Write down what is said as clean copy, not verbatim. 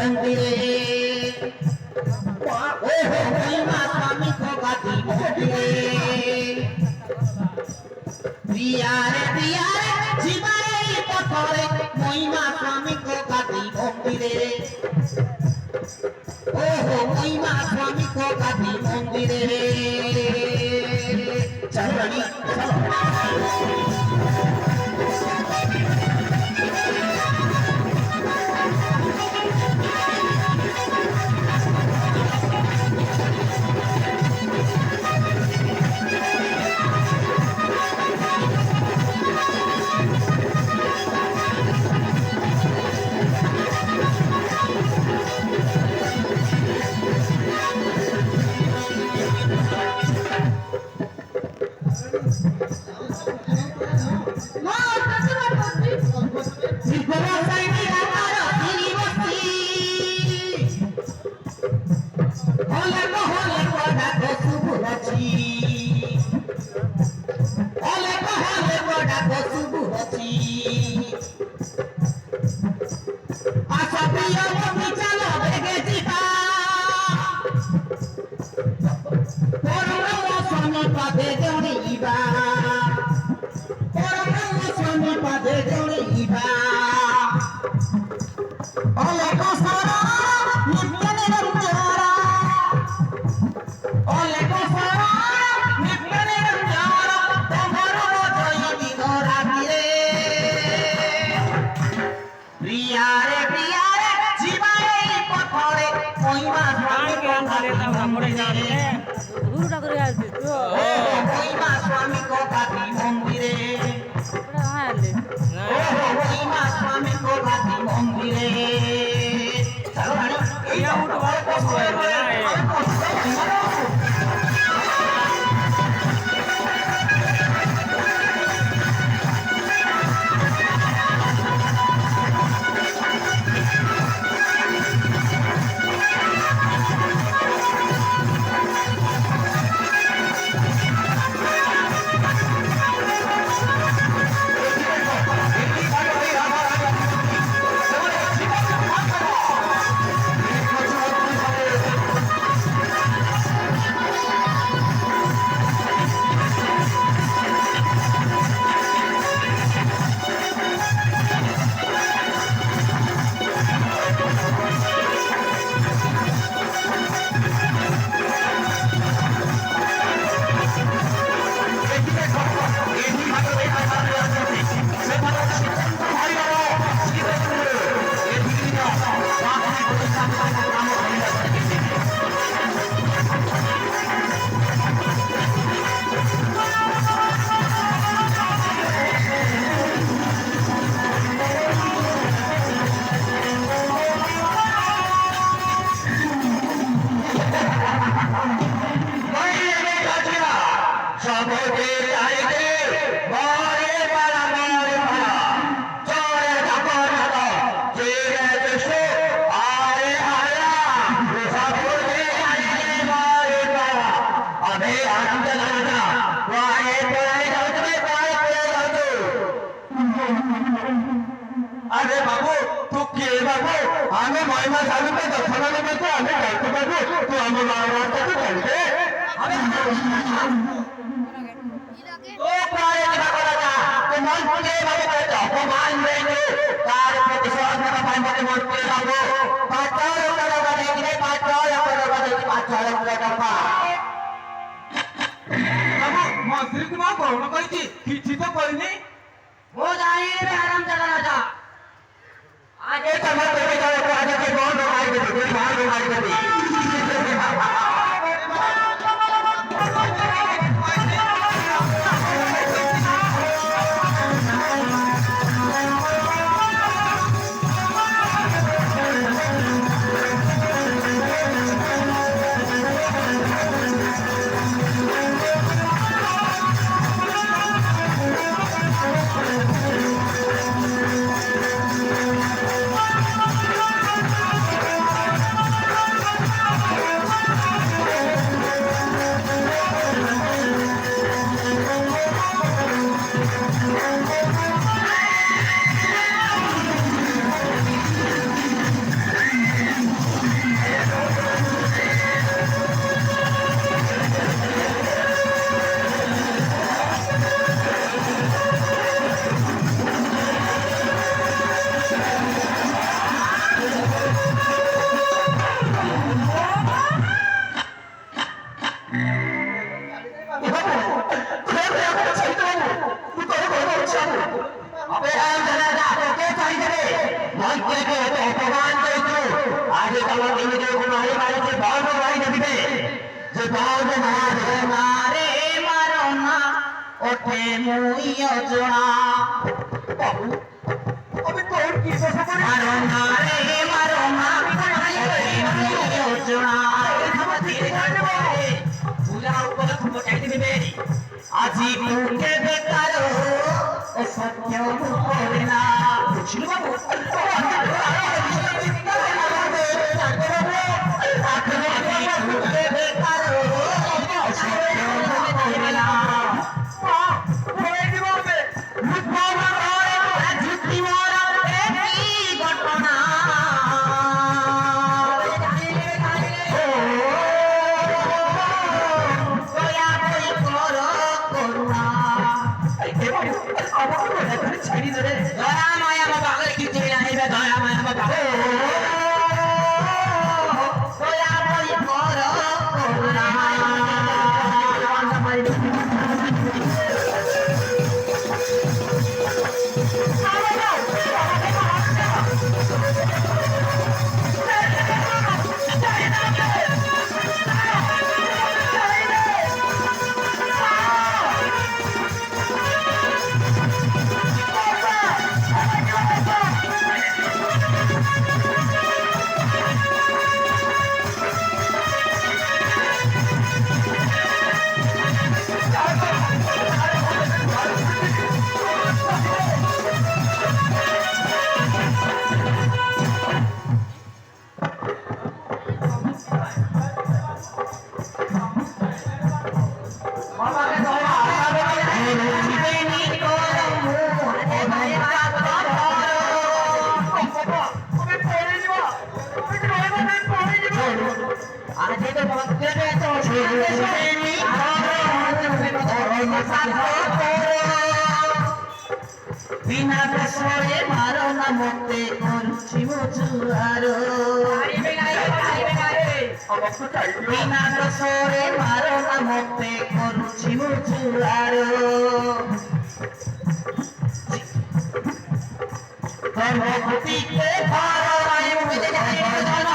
মন্দিরে ও মহিমা স্বামী গাতি মন্দিরে প্রিয়ারে প্রিয়ারে জীবনে পথরে মহিমা স্বামী গাতি মন্দিরে ও মহিমা স্বামী গাতি মন্দিরে চলো स्वामी को गाती मंदिरे स्वामी को गाती मंदिरे अरे बाबू तू के बाबू हमें महिमा सालू में दर्शन में तो हमें जाते बाबू तू हमें मारवाड़ तक चलते ओ प्राय क्या करेगा तो मन के बाबू कहते अपमान देंगे कार प्रतिशोध में पानी के मोड़ पे बाबू पाँच करोड़ देंगे 5 करोड़ देंगे 5 करोड़ बाबू मंत्री तुम्हारा कौन कही किसी तो करनी वो जाइए रे आराम चला राजा आज एक समझ पे जाओ तो आज के कौन लोग आए थे कोई बाहर लोग आए थे बोल मारे मारो ना ओठे मुइयो जोड़ा बाबू अबे तोड़ की कैसे करे मारो ना ओठे मुइयो जोड़ा हम धीरे धीरे बोले पूजा ऊपर तुमको कहती थी मेरी आजी मुके बेकारो ओ सत्य मुकोरे ना चिनु बाबू बिना कसरे मारो ना मोते करुछि मुजुआरो बिना कसरे मारो ना मोते करुछि मुजुआरो धर्म भक्ति के भारो आयु